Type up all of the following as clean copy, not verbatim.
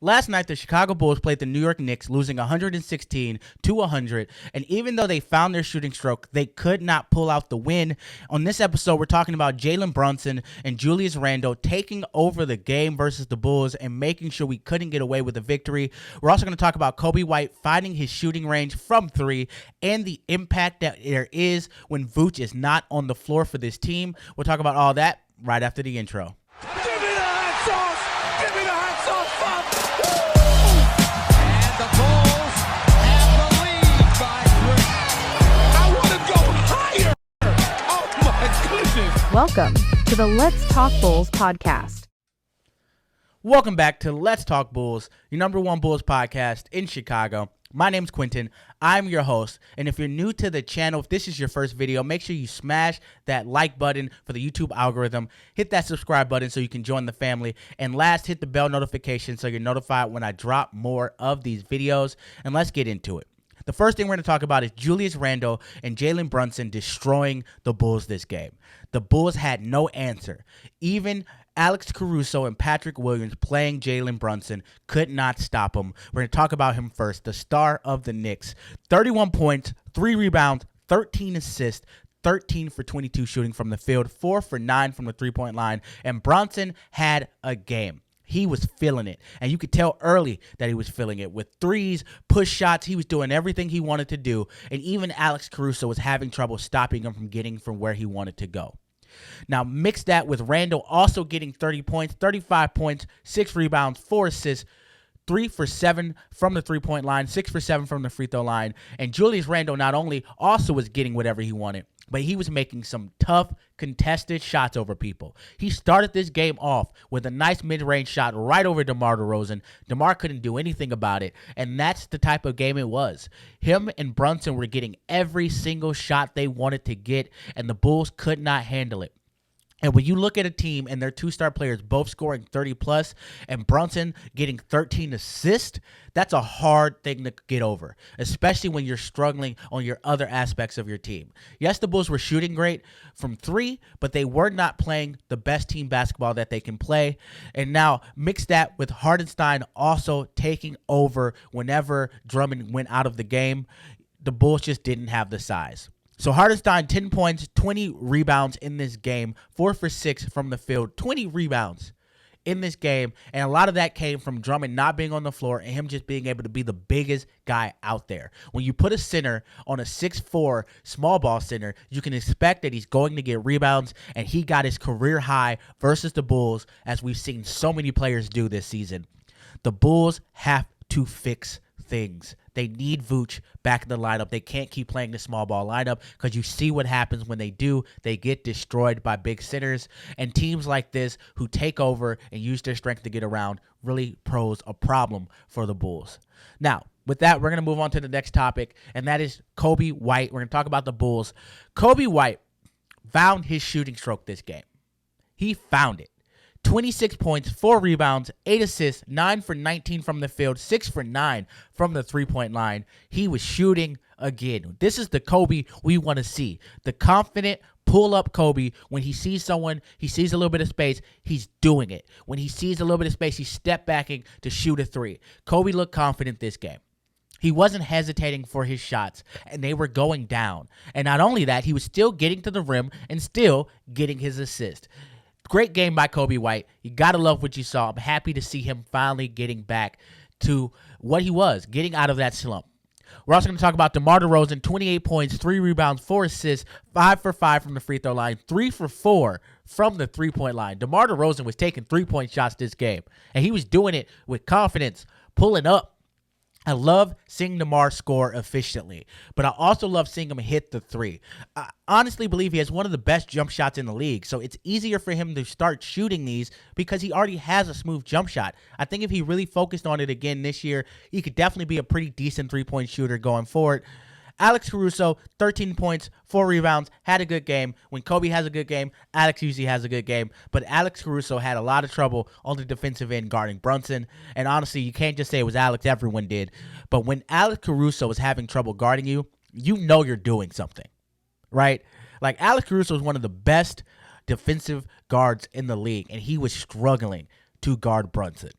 Last night, the Chicago Bulls played the New York Knicks, losing 116-100, and even though they found their shooting stroke, they could not pull out the win. On this episode, we're talking about Jalen Brunson and Julius Randle taking over the game versus the Bulls and making sure we couldn't get away with a victory. We're also going to talk about Coby White finding his shooting range from three and the impact that there is when Vooch is not on the floor for this team. We'll talk about all that right after the intro. Welcome to the Let's Talk Bulls podcast. Welcome back to Let's Talk Bulls, your number one Bulls podcast in Chicago. My name's Quinton. I'm your host, and if you're new to the channel, if this is your first video, make sure you smash that like button for the YouTube algorithm. Hit that subscribe button so you can join the family. And last, hit the bell notification so you're notified when I drop more of these videos. And let's get into it. The first thing we're going to talk about is Julius Randle and Jalen Brunson destroying the Bulls this game. The Bulls had no answer. Even Alex Caruso and Patrick Williams playing Jalen Brunson could not stop him. We're going to talk about him first, the star of the Knicks. 31 points, 3 rebounds, 13 assists, 13 for 22 shooting from the field, 4 for 9 from the three-point line, and Brunson had a game. He was feeling it, and you could tell early that he was feeling it. With threes, push shots, he was doing everything he wanted to do, and even Alex Caruso was having trouble stopping him from getting from where he wanted to go. Now, mix that with Randle also getting 30 points, 35 points, 6 rebounds, 4 assists, 3 for 7 from the three-point line, 6 for 7 from the free throw line, and Julius Randle not only also was getting whatever he wanted, but he was making some tough, contested shots over people. He started this game off with a nice mid-range shot right over DeMar DeRozan. DeMar couldn't do anything about it, and that's the type of game it was. Him and Brunson were getting every single shot they wanted to get, and the Bulls could not handle it. And when you look at a team and their two-star players both scoring 30-plus and Brunson getting 13 assists, that's a hard thing to get over, especially when you're struggling on your other aspects of your team. Yes, the Bulls were shooting great from three, but they were not playing the best team basketball that they can play. And now mix that with Hartenstein also taking over whenever Drummond went out of the game. The Bulls just didn't have the size. So Hartenstein, 10 points, 20 rebounds in this game, 4 for 6 from the field, 20 rebounds in this game, and a lot of that came from Drummond not being on the floor and him just being able to be the biggest guy out there. When you put a center on a 6'4" small ball center, you can expect that he's going to get rebounds, and he got his career high versus the Bulls, as we've seen so many players do this season. The Bulls have to fix things. They need Vooch back in the lineup. They can't keep playing the small ball lineup because you see what happens when they do. They get destroyed by big centers, and teams like this who take over and use their strength to get around really pose a problem for the Bulls. Now, with that, we're going to move on to the next topic, and that is Coby White. We're going to talk about the Bulls. Coby White found his shooting stroke this game. He found it. 26 points, 4 rebounds, 8 assists, 9 for 19 from the field, 6 for 9 from the three-point line. He was shooting again. This is the Coby we want to see. The confident, pull-up Coby. When he sees someone, he sees a little bit of space, he's doing it. When he sees a little bit of space, he's step-backing to shoot a three. Coby looked confident this game. He wasn't hesitating for his shots, and they were going down. And not only that, he was still getting to the rim and still getting his assist. Great game by Coby White. You got to love what you saw. I'm happy to see him finally getting back to what he was, getting out of that slump. We're also going to talk about DeMar DeRozan, 28 points, 3 rebounds, 4 assists, 5 for 5 from the free throw line, 3 for 4 from the three-point line. DeMar DeRozan was taking three-point shots this game, and he was doing it with confidence, pulling up. I love seeing DeMar score efficiently, but I also love seeing him hit the three. I honestly believe he has one of the best jump shots in the league, so it's easier for him to start shooting these because he already has a smooth jump shot. I think if he really focused on it again this year, he could definitely be a pretty decent three-point shooter going forward. Alex Caruso, 13 points, 4 rebounds, had a good game. When Coby has a good game, Alex usually has a good game. But Alex Caruso had a lot of trouble on the defensive end guarding Brunson. And honestly, you can't just say it was Alex. Everyone did. But when Alex Caruso is having trouble guarding you, you know you're doing something, right? Like, Alex Caruso is one of the best defensive guards in the league, and he was struggling to guard Brunson.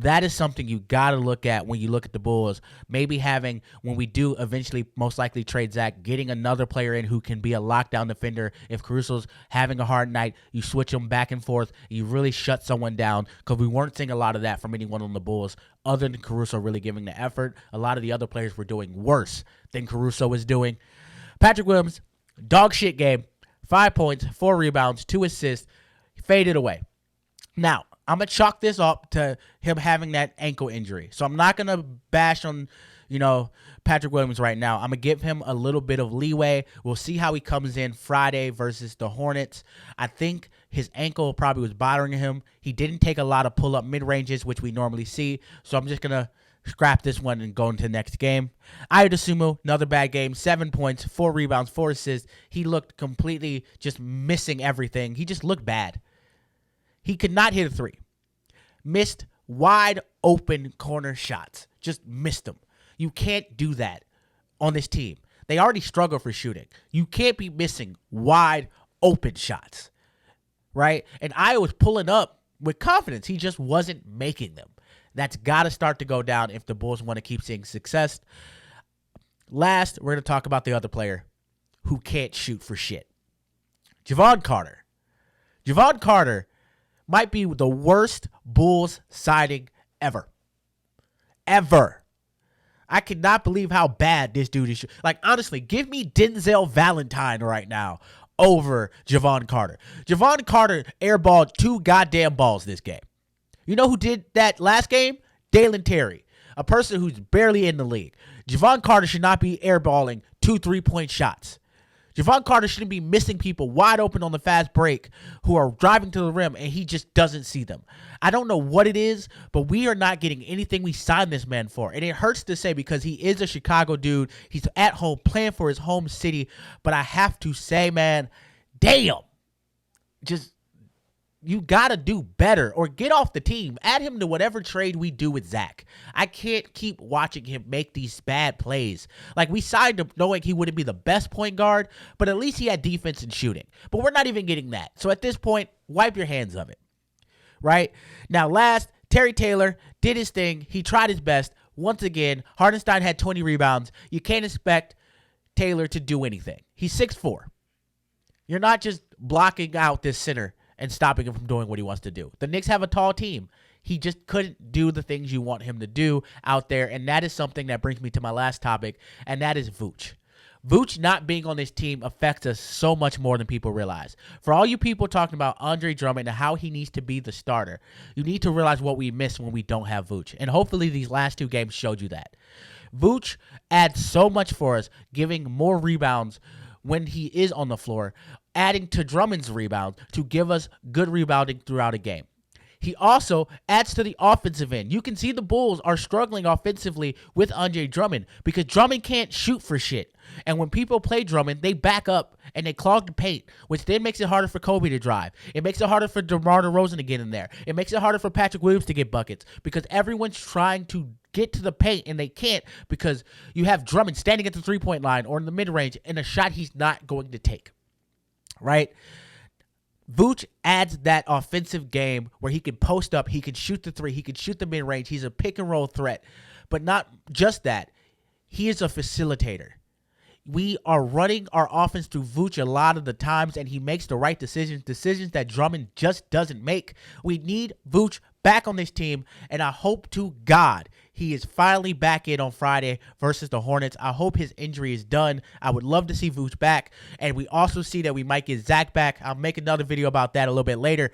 That is something you got to look at when you look at the Bulls. Maybe having, when we do eventually most likely trade Zach, getting another player in who can be a lockdown defender. If Caruso's having a hard night, you switch him back and forth. You really shut someone down, because we weren't seeing a lot of that from anyone on the Bulls other than Caruso really giving the effort. A lot of the other players were doing worse than Caruso was doing. Patrick Williams, dog shit game. 5 points, 4 rebounds, 2 assists, faded away. Now, I'm going to chalk this up to him having that ankle injury. So I'm not going to bash on, Patrick Williams right now. I'm going to give him a little bit of leeway. We'll see how he comes in Friday versus the Hornets. I think his ankle probably was bothering him. He didn't take a lot of pull-up mid-ranges, which we normally see. So I'm just going to scrap this one and go into the next game. Ayo Dosunmu, another bad game. 7 points, 4 rebounds, 4 assists. He looked completely just missing everything. He just looked bad. He could not hit a three. Missed wide open corner shots. Just missed them. You can't do that on this team. They already struggle for shooting. You can't be missing wide open shots, right? And I was pulling up with confidence. He just wasn't making them. That's got to start to go down if the Bulls want to keep seeing success. Last, we're going to talk about the other player who can't shoot for shit. Jevon Carter. Jevon Carter might be the worst Bulls signing ever. Ever. I cannot believe how bad this dude is. Like, honestly, give me Denzel Valentine right now over Jevon Carter. Jevon Carter airballed 2 goddamn balls this game. You know who did that last game? Dalen Terry, a person who's barely in the league. Jevon Carter should not be airballing 2 3-point shots. Jevon Carter shouldn't be missing people wide open on the fast break who are driving to the rim, and he just doesn't see them. I don't know what it is, but we are not getting anything we signed this man for. And it hurts to say because he is a Chicago dude. He's at home playing for his home city. But I have to say, man, damn. Just, you got to do better or get off the team. Add him to whatever trade we do with Zach. I can't keep watching him make these bad plays. Like, we signed him knowing he wouldn't be the best point guard, but at least he had defense and shooting. But we're not even getting that. So at this point, wipe your hands of it. Right? Now, last, Terry Taylor did his thing. He tried his best. Once again, Hartenstein had 20 rebounds. You can't expect Taylor to do anything. He's 6'4". You're not just blocking out this center and stopping him from doing what he wants to do. The Knicks have a tall team. He just couldn't do the things you want him to do out there, and that is something that brings me to my last topic, and that is Vooch. Vooch not being on this team affects us so much more than people realize. For all you people talking about Andre Drummond and how he needs to be the starter, you need to realize what we miss when we don't have Vooch, and hopefully these last 2 games showed you that. Vooch adds so much for us, giving more rebounds when he is on the floor, adding to Drummond's rebound to give us good rebounding throughout a game. He also adds to the offensive end. You can see the Bulls are struggling offensively with Andre Drummond because Drummond can't shoot for shit. And when people play Drummond, they back up and they clog the paint, which then makes it harder for Kobe to drive. It makes it harder for DeMar DeRozan to get in there. It makes it harder for Patrick Williams to get buckets because everyone's trying to get to the paint and they can't because you have Drummond standing at the 3-point line or in the mid-range and a shot he's not going to take. Right? Vooch adds that offensive game where he can post up, he can shoot the 3, he can shoot the mid-range, he's a pick-and-roll threat. But not just that, he is a facilitator. We are running our offense through Vooch a lot of the times, and he makes the right decisions that Drummond just doesn't make. We need Vooch back on this team, and I hope to God he is finally back in on Friday versus the Hornets. I hope his injury is done. I would love to see Vooch back, and we also see that we might get Zach back. I'll make another video about that a little bit later,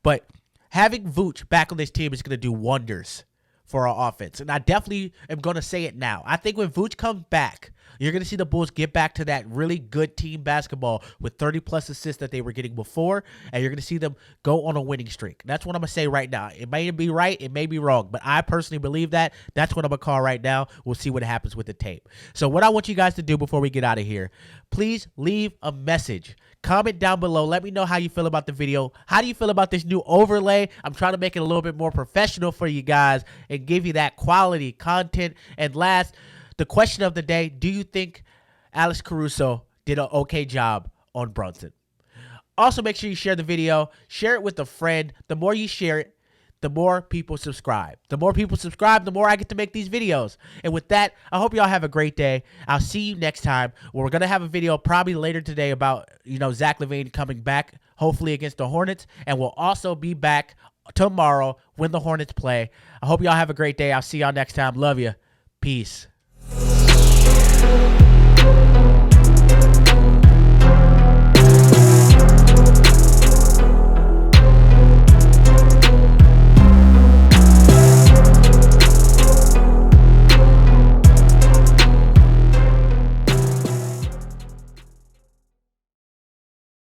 but having Vooch back on this team is going to do wonders for our offense, and I definitely am going to say it now. I think when Vooch comes back, you're going to see the Bulls get back to that really good team basketball with 30-plus assists that they were getting before, and you're going to see them go on a winning streak. That's what I'm going to say right now. It may be right, it may be wrong, but I personally believe that. That's what I'm going to call right now. We'll see what happens with the tape. So what I want you guys to do before we get out of here, please leave a message. Comment down below. Let me know how you feel about the video. How do you feel about this new overlay? I'm trying to make it a little bit more professional for you guys and give you that quality content. And last, the question of the day, do you think Alex Caruso did an okay job on Brunson? Also, make sure you share the video. Share it with a friend. The more you share it, the more people subscribe. The more people subscribe, the more I get to make these videos. And with that, I hope y'all have a great day. I'll see you next time. We're going to have a video probably later today about, Zach LaVine coming back, hopefully against the Hornets. And we'll also be back tomorrow when the Hornets play. I hope y'all have a great day. I'll see y'all next time. Love you. Peace.